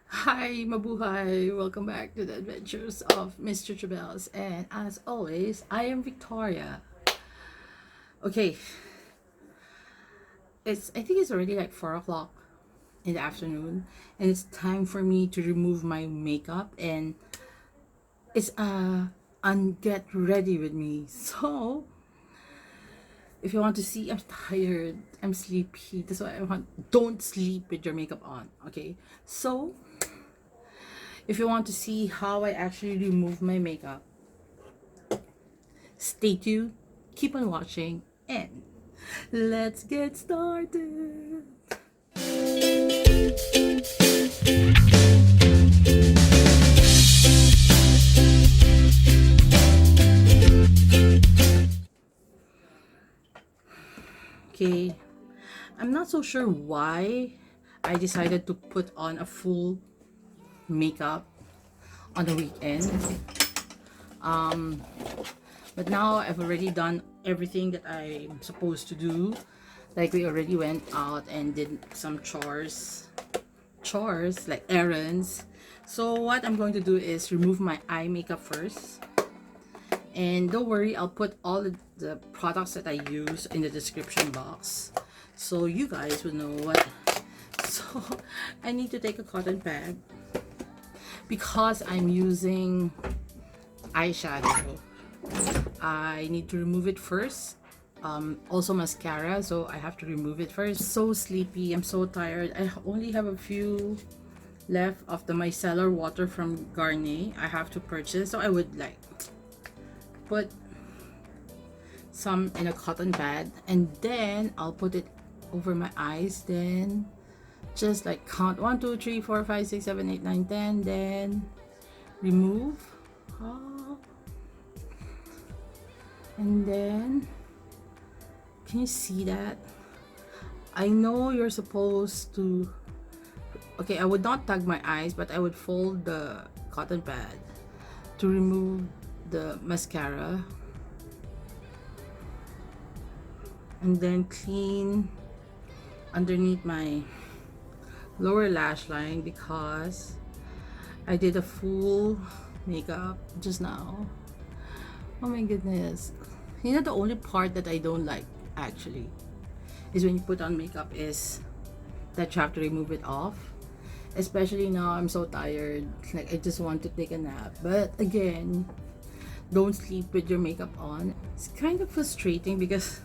Hi, mabuhay! Welcome back to the Adventures of Miss Chuchubells, and as always, I am Victoria. Okay, I think it's already like 4 o'clock in the afternoon, and it's time for me to remove my makeup and it's and get ready with me. So, if you want to see, I'm tired, I'm sleepy. That's why I want don't sleep with your makeup on. Okay, so if you want to see how I actually remove my makeup, stay tuned, keep on watching, and let's get started. Okay, I'm not so sure why I decided to put on a full makeup on the weekend. But now I've already done everything that I'm supposed to do. Like we already went out and did some chores like errands. So what I'm going to do is remove my eye makeup first. And don't worry, I'll put all the products that I use in the description box so you guys will know what. So I need to take a cotton pad because I'm using eyeshadow. I need to remove it first. Also mascara, so I have to remove it first. So sleepy, I'm so tired. I only have a few left of the micellar water from Garnier I have to purchase, so I would like put some in a cotton pad and then I'll put it over my eyes, then just like count 1 2 3 4 5 6 7 8 9 10, then remove. And then can you see that? I know you're supposed to, okay, I would not tag my eyes, but I would fold the cotton pad to remove the mascara and then clean underneath my lower lash line because I did a full makeup just now. Oh my goodness. You know, the only part that I don't like actually is when you put on makeup is that you have to remove it off. Especially now I'm so tired, like I just want to take a nap. But again, don't sleep with your makeup on. It's kind of frustrating because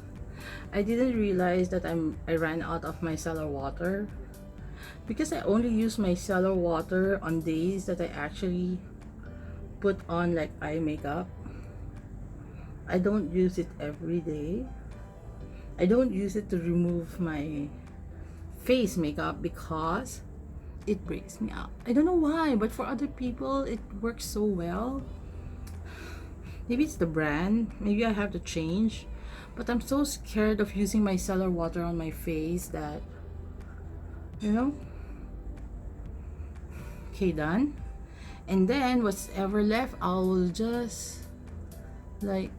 I didn't realize that I ran out of micellar water because I only use micellar water on days that I actually put on like eye makeup. I don't use it every day. I don't use it to remove my face makeup because it breaks me out. I don't know why, but for other people it works so well. Maybe it's the brand, maybe I have to change, but I'm so scared of using micellar water on my face that, you know. Okay, done. And then whatever left, I'll just like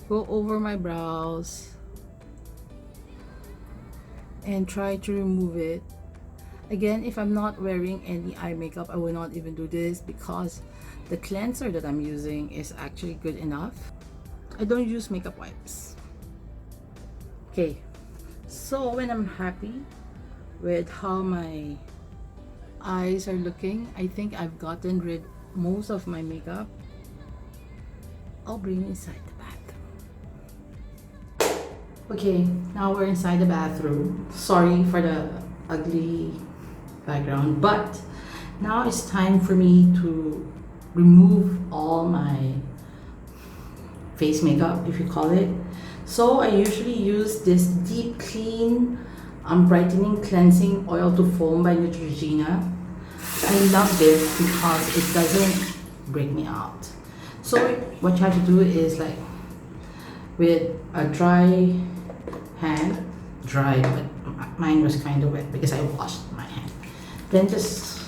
go over my brows and try to remove it. Again, if I'm not wearing any eye makeup, I will not even do this because the cleanser that I'm using is actually good enough. I don't use makeup wipes. Okay, so when I'm happy with how my eyes are looking, I think I've gotten rid most of my makeup. I'll bring it inside the bathroom. Okay, now we're inside the bathroom. Sorry for the ugly background, but now it's time for me to remove all my face makeup, if you call it. So I usually use this deep clean brightening cleansing oil to foam by Neutrogena. I love this because it doesn't break me out. So what you have to do is like with a dry hand, dry, but mine was kind of wet because I washed my hand. Then just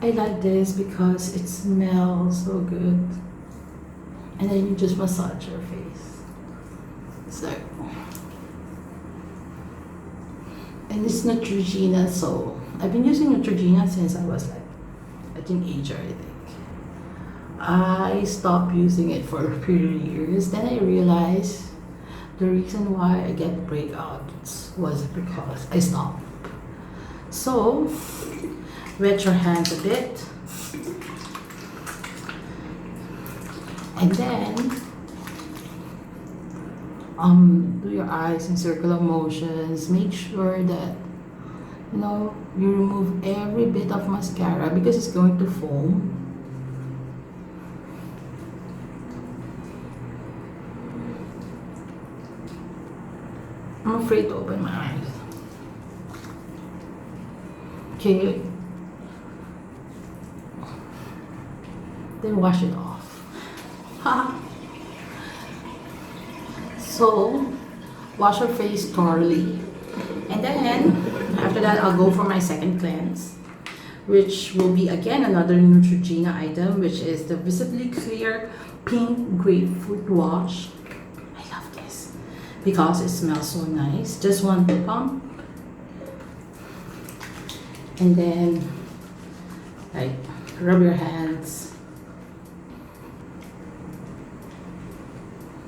I like this because it smells so good. And then you just massage your face. So, and it's Neutrogena, so I've been using Neutrogena since I was like a teenager, I think. I stopped using it for a few years. Then I realized the reason why I get breakouts was because I stopped. So, wet your hands a bit. And then, do your eyes in circular motions. Make sure that, you know, you remove every bit of mascara because it's going to foam. I'm afraid to open my eyes. Okay. Then wash it off. So, wash your face thoroughly. And then, after that, I'll go for my second cleanse, which will be again another Neutrogena item, which is the Visibly Clear Pink Grapefruit Wash. I love this because it smells so nice. Just one pump. And then, like, rub your hands.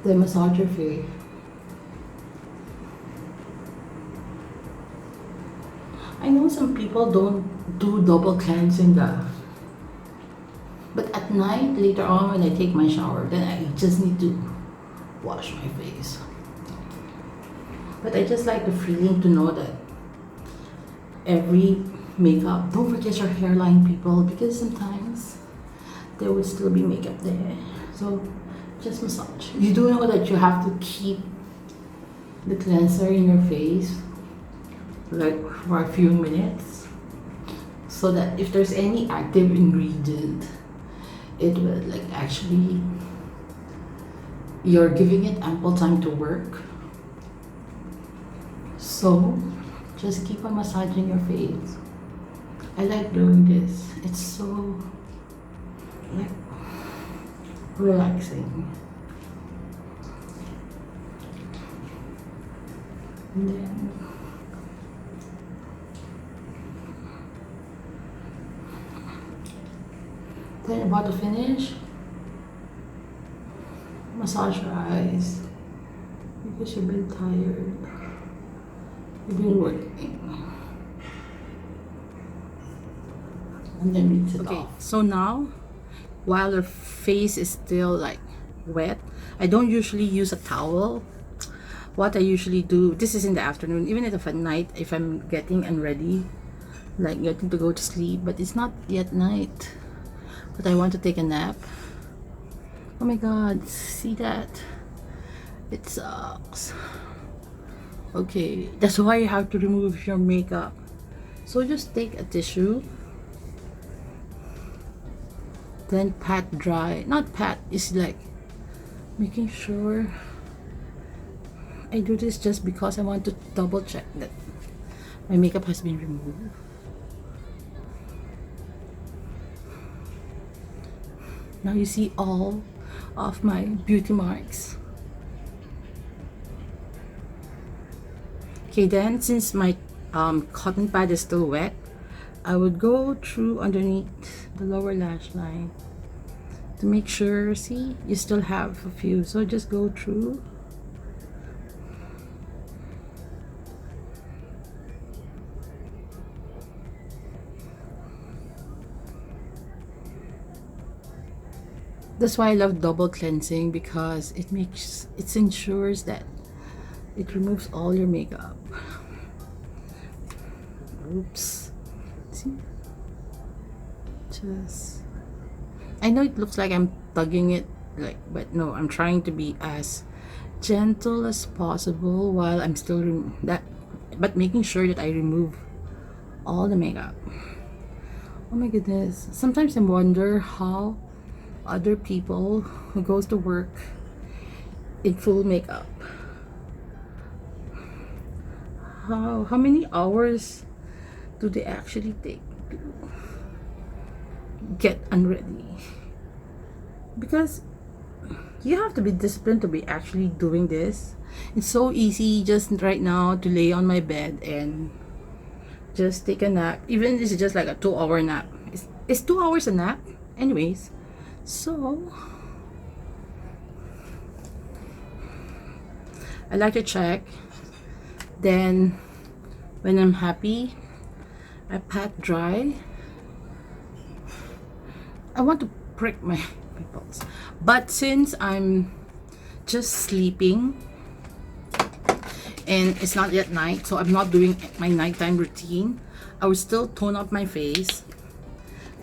Then massage your face. I know some people don't do double cleansing but at night, later on when I take my shower, then I just need to wash my face. But I just like the feeling to know that every makeup, don't forget your hairline, people, because sometimes there would still be makeup there. So just massage. You do know that you have to keep the cleanser in your face like for a few minutes, so that if there's any active ingredient, it will like actually, you're giving it ample time to work. So just keep on massaging your face. I like doing this. It's so like relaxing. And then about to finish, massage your eyes because you've been tired. You've been working. And then rinse it off. So now, while your face is still like wet, I don't usually use a towel. What I usually do, this is in the afternoon, even if at night, if I'm getting unready, like getting to go to sleep, but it's not yet night, but I want to take a nap. Oh my god, see that? It sucks. Okay, that's why you have to remove your makeup. So just take a tissue, then pat dry. Not pat, it's like making sure. I do this just because I want to double check that my makeup has been removed. Now you see all of my beauty marks. Okay, then since my cotton pad is still wet, I would go through underneath the lower lash line to make sure, see, you still have a few, so just go through. That's why I love double cleansing, because it ensures that it removes all your makeup. Oops. See? Just, I know it looks like I'm tugging it, like, but no, I'm trying to be as gentle as possible while I'm still but making sure that I remove all the makeup. Oh my goodness. Sometimes I wonder how other people who goes to work in full makeup, how many hours do they actually take to get unready? Because you have to be disciplined to be actually doing this. It's so easy just right now to lay on my bed and just take a nap. Even if it's just like a 2-hour nap. It's 2 hours a nap anyways. So I like to check. Then when I'm happy, I pat dry. I want to prick my pimples, but since I'm just sleeping and it's not yet night, so I'm not doing my nighttime routine, I will still tone up my face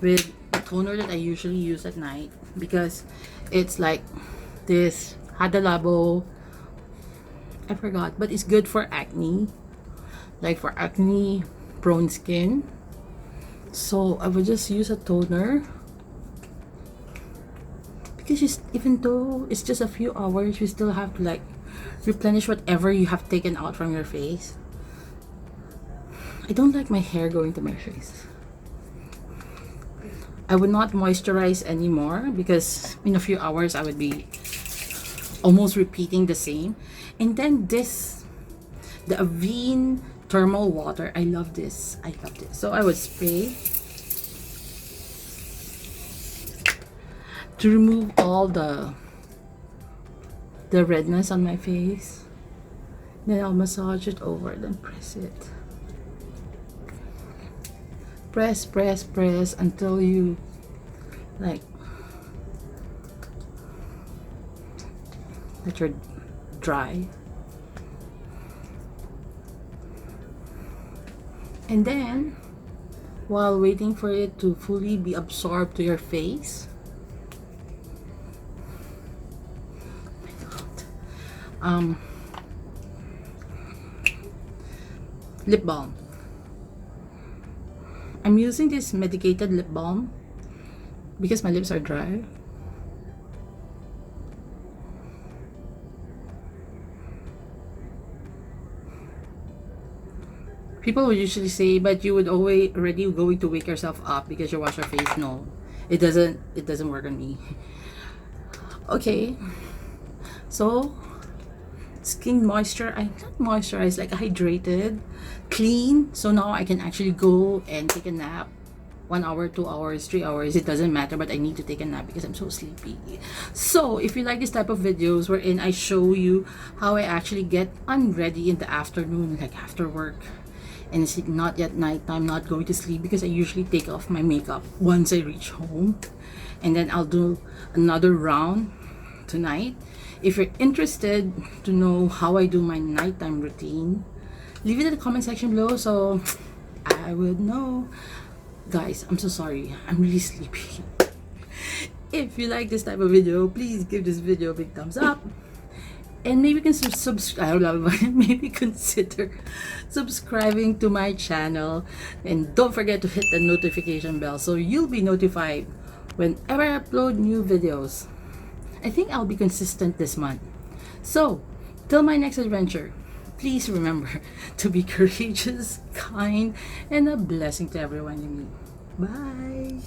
with the toner that I usually use at night, because it's like this HADA LABO, I forgot, but it's good for acne, like for acne prone skin. So I will just use a toner, because even though it's just a few hours, you still have to like replenish whatever you have taken out from your face. I don't like my hair going to my face. I would not moisturize anymore, because in a few hours I would be almost repeating the same. And then this, the AVENE thermal water, I love this. I love this. So I would spray to remove all the redness on my face. Then I'll massage it over, then press it. Press, press, press until you like that you're dry. And then while waiting for it to fully be absorbed to your face, lip balm. I'm using this medicated lip balm because my lips are dry. People would usually say, but you would already going to wake yourself up because you wash your face. No, it doesn't work on me. Okay, so skin moisture, I not moisturized, like hydrated, clean. So now I can actually go and take a nap. 1 hour, 2 hours, 3 hours, it doesn't matter, but I need to take a nap because I'm so sleepy. So if you like this type of videos wherein I show you how I actually get unready in the afternoon, like after work, and it's not yet nighttime, not going to sleep, because I usually take off my makeup once I reach home, and then I'll do another round tonight. If you're interested to know how I do my nighttime routine, leave it in the comment section below so I would know. Guys, I'm so sorry, I'm really sleepy. If you like this type of video, please give this video a big thumbs up, and maybe subscribe. Maybe consider subscribing to my channel, and don't forget to hit the notification bell so you'll be notified whenever I upload new videos. I think I'll be consistent this month. So till my next adventure, please remember to be courageous, kind, and a blessing to everyone you meet. Bye.